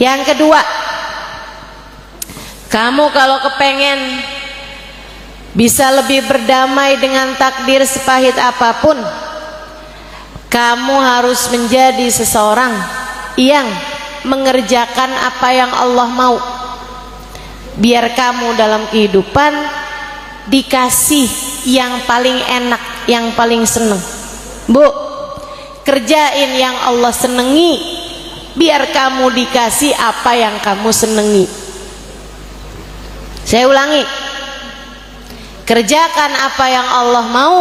Yang kedua, kamu kalau kepengen bisa lebih berdamai dengan takdir sepahit apapun, kamu harus menjadi seseorang yang mengerjakan apa yang Allah mau. Biar kamu dalam kehidupan dikasih yang paling enak, yang paling seneng. Bu, kerjain yang Allah senengi, biar kamu dikasih apa yang kamu senengi. Saya ulangi, kerjakan apa yang Allah mau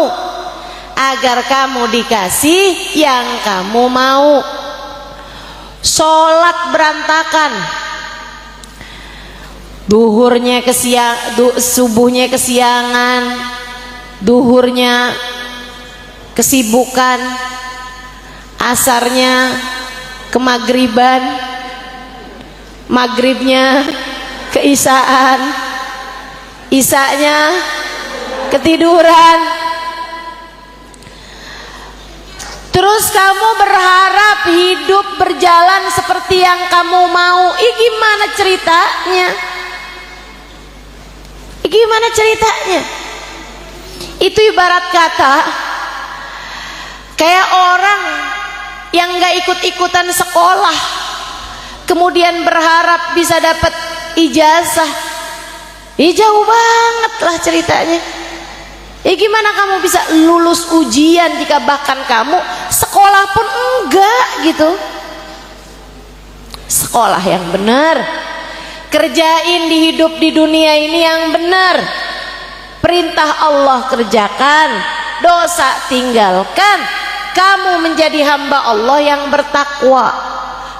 agar kamu dikasih yang kamu mau. Sholat berantakan, duhurnya subuhnya kesiangan, duhurnya kesibukan, asarnya kemagriban, magribnya keisaan, isanya ketiduran. Terus kamu berharap hidup berjalan seperti yang kamu mau. Gimana ceritanya? Gimana ceritanya? Itu ibarat kata kayak orang yang gak ikut-ikutan sekolah, kemudian berharap bisa dapat ijazah. Jauh banget lah ceritanya. Gimana kamu bisa lulus ujian jika bahkan kamu sekolah pun enggak gitu? Sekolah yang benar, kerjain di hidup di dunia ini yang benar. Perintah Allah kerjakan, dosa tinggalkan. Kamu menjadi hamba Allah yang bertakwa.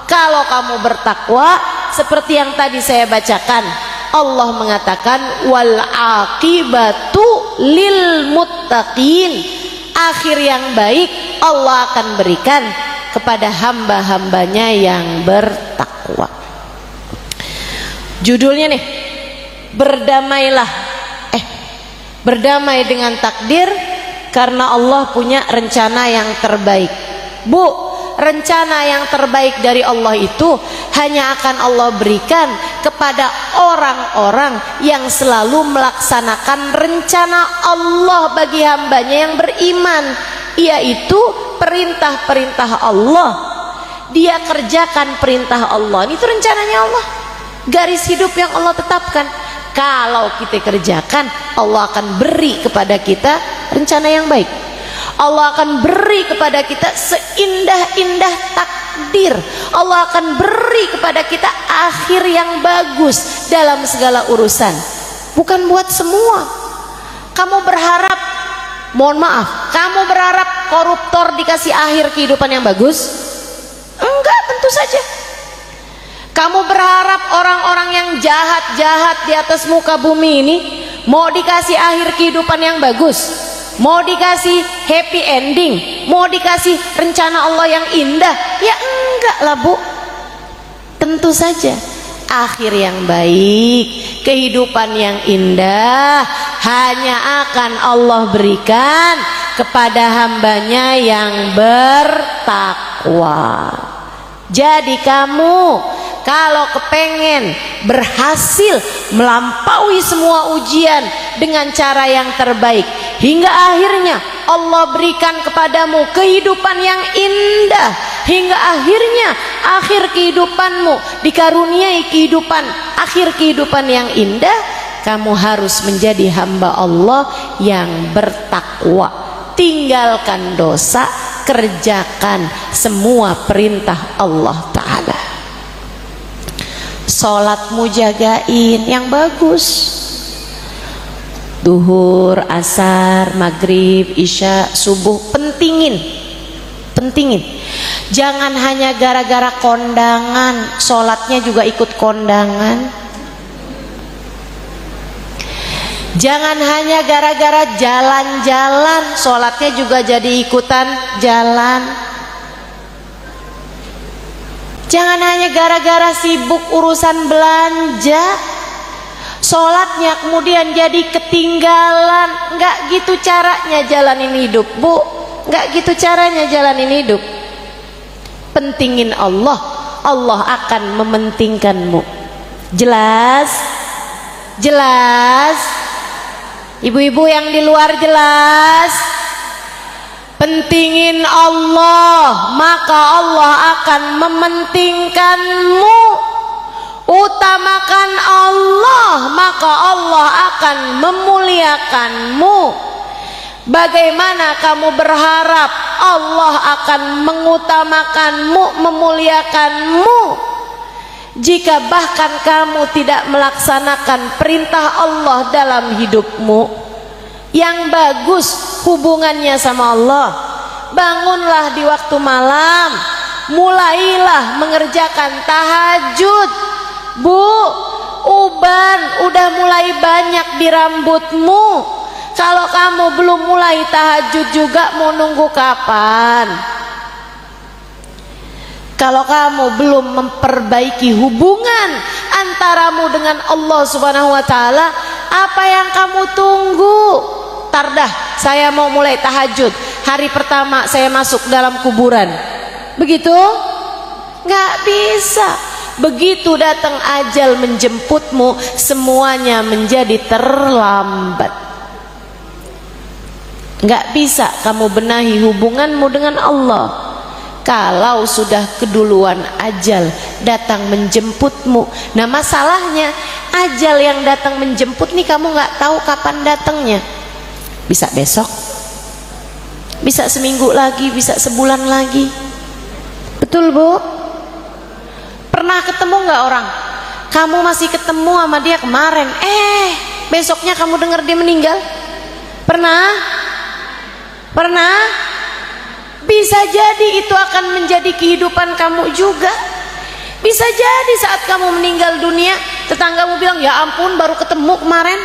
Kalau kamu bertakwa, seperti yang tadi saya bacakan, Allah mengatakan wal aqibatu lil muttaqin. Akhir yang baik Allah akan berikan kepada hamba-hambanya yang bertakwa. Judulnya nih, berdamailah, berdamai dengan takdir karena Allah punya rencana yang terbaik. Bu, rencana yang terbaik dari Allah itu hanya akan Allah berikan kepada orang-orang yang selalu melaksanakan rencana Allah bagi hambanya yang beriman, yaitu perintah-perintah Allah. Dia kerjakan perintah Allah, itu rencananya Allah, garis hidup yang Allah tetapkan. Kalau kita kerjakan, Allah akan beri kepada kita rencana yang baik. Allah akan beri kepada kita seindah-indah takdir. Allah akan beri kepada kita akhir yang bagus dalam segala urusan. Bukan buat semua. Kamu berharap, mohon maaf, kamu berharap koruptor dikasih akhir kehidupan yang bagus? Enggak, tentu saja. Kamu berharap orang-orang yang jahat-jahat di atas muka bumi ini mau dikasih akhir kehidupan yang bagus, mau dikasih happy ending, mau dikasih rencana Allah yang indah? Ya enggak lah Bu. Tentu saja akhir yang baik, kehidupan yang indah hanya akan Allah berikan kepada hambanya yang bertakwa. Jadi kamu kalau kepengen berhasil melampaui semua ujian dengan cara yang terbaik, hingga akhirnya Allah berikan kepadamu kehidupan yang indah, hingga akhirnya akhir kehidupanmu dikaruniai kehidupan, akhir kehidupan yang indah, kamu harus menjadi hamba Allah yang bertakwa. Tinggalkan dosa, kerjakan semua perintah Allah Ta'ala. Sholatmu jagain yang bagus, duhur, asar, maghrib, isya, subuh, pentingin. Jangan hanya gara-gara kondangan sholatnya juga ikut kondangan. Jangan hanya gara-gara jalan-jalan sholatnya juga jadi ikutan jalan. Jangan hanya gara-gara sibuk urusan belanja sholatnya kemudian jadi ketinggalan. Nggak gitu caranya jalanin hidup Bu, nggak gitu caranya jalanin hidup. Pentingin Allah, Allah akan mementingkanmu. Jelas? Jelas? Ibu-ibu yang di luar jelas? Pentingin Allah, maka Allah akan mementingkanmu. Utamakan Allah, maka Allah akan memuliakanmu. Bagaimana kamu berharap Allah akan mengutamakanmu, memuliakanmu, jika bahkan kamu tidak melaksanakan perintah Allah dalam hidupmu? Yang bagus hubungannya sama Allah. Bangunlah di waktu malam, mulailah mengerjakan tahajud. Bu, uban udah mulai banyak di rambutmu. Kalau kamu belum mulai tahajud juga, mau nunggu kapan? Kalau kamu belum memperbaiki hubungan antaramu dengan Allah Subhanahu wa taala, apa yang kamu tunggu? Tardah, saya mau mulai tahajud. Hari pertama saya masuk dalam kuburan. Begitu? Nggak bisa. Begitu datang ajal menjemputmu, semuanya menjadi terlambat. Nggak bisa kamu benahi hubunganmu dengan Allah kalau sudah keduluan ajal datang menjemputmu. Nah, masalahnya ajal yang datang menjemput nih, kamu nggak tahu kapan datangnya. Bisa besok, bisa seminggu lagi, bisa sebulan lagi. Betul, Bu? Pernah ketemu nggak orang, kamu masih ketemu sama dia kemarin, besoknya kamu dengar dia meninggal? Pernah? Pernah? Bisa jadi itu akan menjadi kehidupan kamu juga. Bisa jadi saat kamu meninggal dunia, tetanggamu bilang, ya ampun baru ketemu kemarin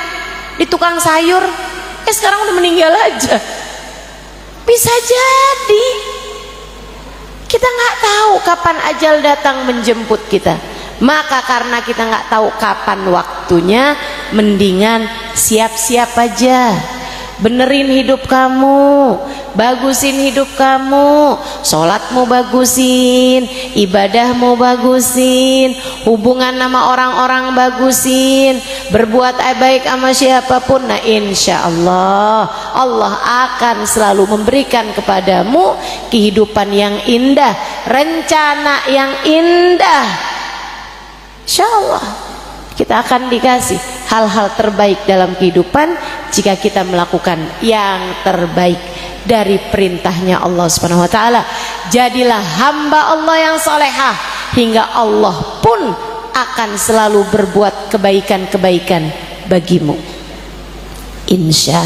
di tukang sayur, sekarang udah meninggal aja. Bisa jadi. Kita nggak tahu kapan ajal datang menjemput kita. Maka karena kita nggak tahu kapan waktunya, mendingan siap-siap aja. Benerin hidup kamu, bagusin hidup kamu, sholatmu bagusin, ibadahmu bagusin, hubungan sama orang-orang bagusin, berbuat baik sama siapapun. Nah, insya Allah Allah akan selalu memberikan kepadamu kehidupan yang indah, rencana yang indah. Insya Allah kita akan dikasih hal-hal terbaik dalam kehidupan jika kita melakukan yang terbaik dari perintahnya Allah Subhanahu wa taala. Jadilah hamba Allah yang salehah, hingga Allah pun akan selalu berbuat kebaikan-kebaikan bagimu. Insya